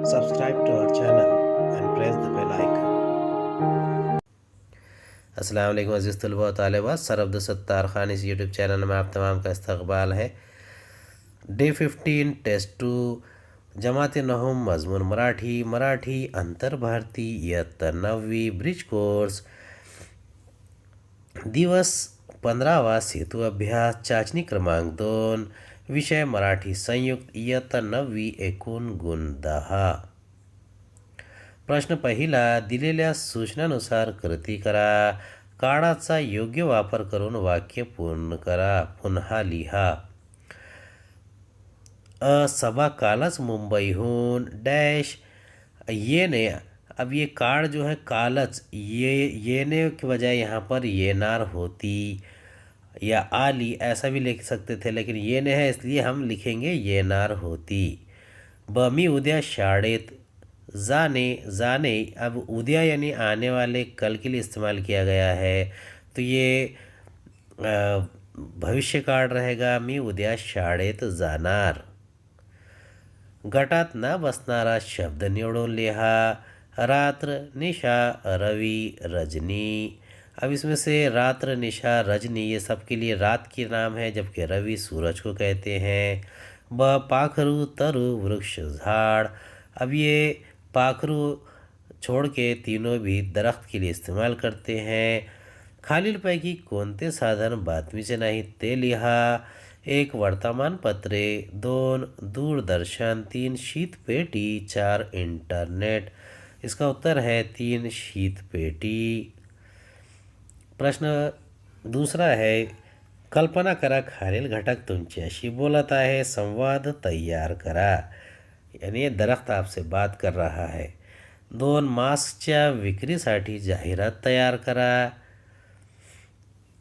Subscribe to our channel and press the bell icon. अस्सलाम वालेकुम अज़ीज़ तलबा व तालिबात। सर अब्दुल ख़ान इस यूट्यूब चैनल में आप तमाम का इस्तकबाल है। डे 15 टेस्ट 2 जमात नहम मज़मून मराठी अंतर भारती इयत्ता 9वी ब्रिज कोर्स दिवस 15वा सेतू अभ्यास चाचणी क्रमांक 2 विषय मराठी संयुक्त इयत्ता 9वी एकूण गुण 10। प्रश्न पहिला, दिलेल्या सूचनानुसार कृती करा। काळाचा योग्य वापर करून वाक्य पूर्ण करा। पुन्हा लिहा। सबा कालच मुंबईहून डैश येने। अब ये काळ जो है कालच, येने की बजाय यहाँ पर येनार होती या आली ऐसा भी लिख सकते थे, लेकिन येने है इसलिए हम लिखेंगे येनार होती। मी उद्या शाळेत जाने। अब उद्या यानी आने वाले कल के लिए इस्तेमाल किया गया है, तो ये भविष्य काळ रहेगा। मी उद्या शाळेत जाणार। गटात न बसणारा शब्द निवडून लिहा। रात्र, निशा, रवि, रजनी। अब इसमें से रात्र, निशा, रजनी ये सब के लिए रात की नाम है, जबकि रवि सूरज को कहते हैं। पाखरू, तरु, वृक्ष, झाड़। अब ये पाखरू छोड़ के तीनों भी दरख्त के लिए इस्तेमाल करते हैं। खालीलपैकी कोणते साधन बातमीचे नाही ते लिहा। 1 वर्तमानपत्रे, 2 दूरदर्शन, 3 शीतपेटी, 4 इंटरनेट। इसका उत्तर है 3 शीतपेटी। प्रश्न दूसरा है, कल्पना करा खालील घटक तुमच्याशी बोलत आहे। संवाद तैयार करा। यानी ये दरख्त आपसे बात कर रहा है। 2 मास्कच्या विक्रीसाठी जाहिरात तयार करा।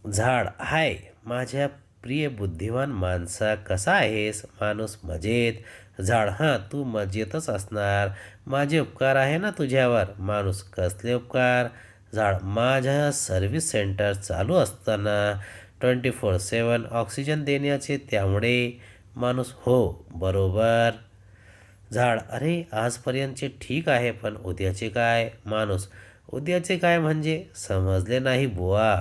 झाड, हाय माझ्या प्रिय बुद्धिमान माणसा, कसा आहेस? माणूस, मजेत। झाड, हां तू मजेतच असणार, माझे उपकार आहे ना तुझ्यावर? माणूस, कसले उपकार? झाड, माझ्या सर्व्हिस सेंटर चालू असताना 24/7 ऑक्सिजन देण्याचे, त्यामुळे? माणूस, हो बरोबर। झाड, अरे आजपर्यंतचे ठीक आहे, पण उद्याचे काय? माणूस, उद्याचे काय म्हणजे? समजले नाही बुवा।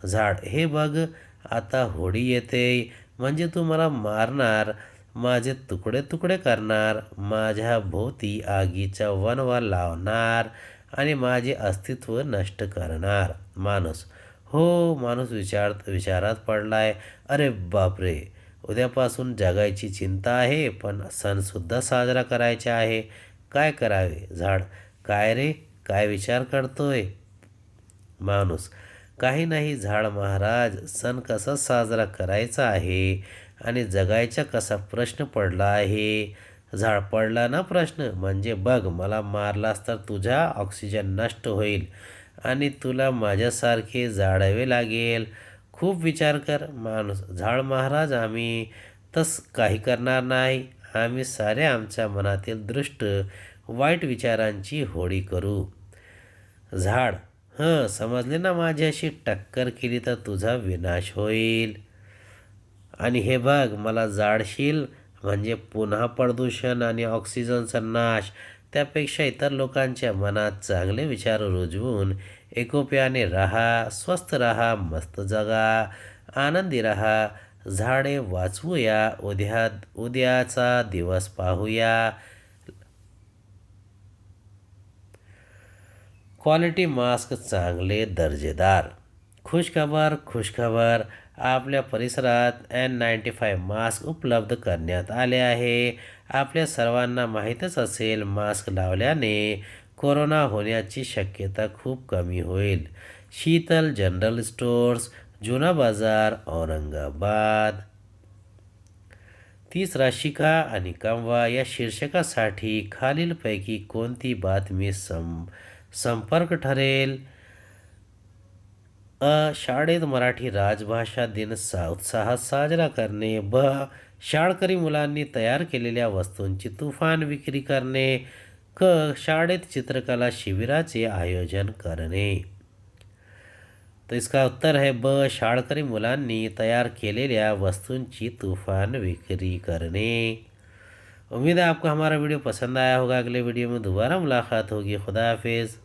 झाड, हे बघ आता होळी येते, म्हणजे तू मला मारणार, माझे तुकडे तुकडे करणार, माझ्या भोवती आगीचा वणवा लावणार आणि माझे अस्तित्व नष्ट करणार। माणूस, हो। माणूस विचारात पडलाय। अरे बापरे, उद्यापासून जगायची चिंता आहे, पण सणसुद्धा साजरा करायचा आहे, काय करावे? झाड, काय रे, काय विचार करतोय? माणूस, काही नाही झाड महाराज, सण कसा साजरा करायचा आहे आणि जगायचा कसा प्रश्न पडला आहे। झाड, पडला ना प्रश्न, म्हणजे बघ मला मारलास तर तुझा ऑक्सिजन नष्ट होईल आणि तुला माझ्यासारखे जाळावे लागेल, खूप विचार कर। माणूस, झाड महाराज आम्ही काही करणार नाही, आम्ही सारे आमच्या मनातील दृष्ट वाईट विचारांची होळी करू। झाड, हं समजले ना, माझ्याशी टक्कर केली तर तुझा विनाश होईल आणि हे बघ मला जाळशील म्हणजे पुन्हा प्रदूषण आणि ऑक्सिजनचा नाश। त्यापेक्षा इतर लोकांच्या मनात चांगले विचार रुजवून एकोप्याने राहा, स्वस्थ राहा, मस्त जगा, आनंदी राहा। झाडे वाचवूया, उद्याचा दिवस पाहूया। क्वालिटी मास्क चांगले दर्जेदार। खुशखबर, आपल्या परिसरात N95 मास्क उपलब्ध करण्यात आले आहे। आपल्या सर्वांना माहीतच असेल, मास्क लावल्याने कोरोना होण्याची शक्यता खूप कमी होईल। शीतल जनरल स्टोर्स, जुना बाजार, औरंगाबाद। तिसरा, शिका आणि कमवा या शीर्षकासाठी खालीलपैकी कोणती बातमी संपर्क ठरेल? शाळेत मराठी राजभाषा दिन उत्साहात साजरा करणे। शाळकरी मुलांनी तयार केलेल्या वस्तूंची तुफान विक्री करणे। शाळेत चित्रकला शिबिराचे आयोजन करणे। तो इसका उत्तर है शाळकरी मुलांनी तयार केलेल्या वस्तूंची तुफान विक्री करणे। उम्मीद है आपको हमारा वीडियो पसंद आया होगा। अगले वीडियो में दोबारा मुलाकात होगी। खुदा हाफिज़।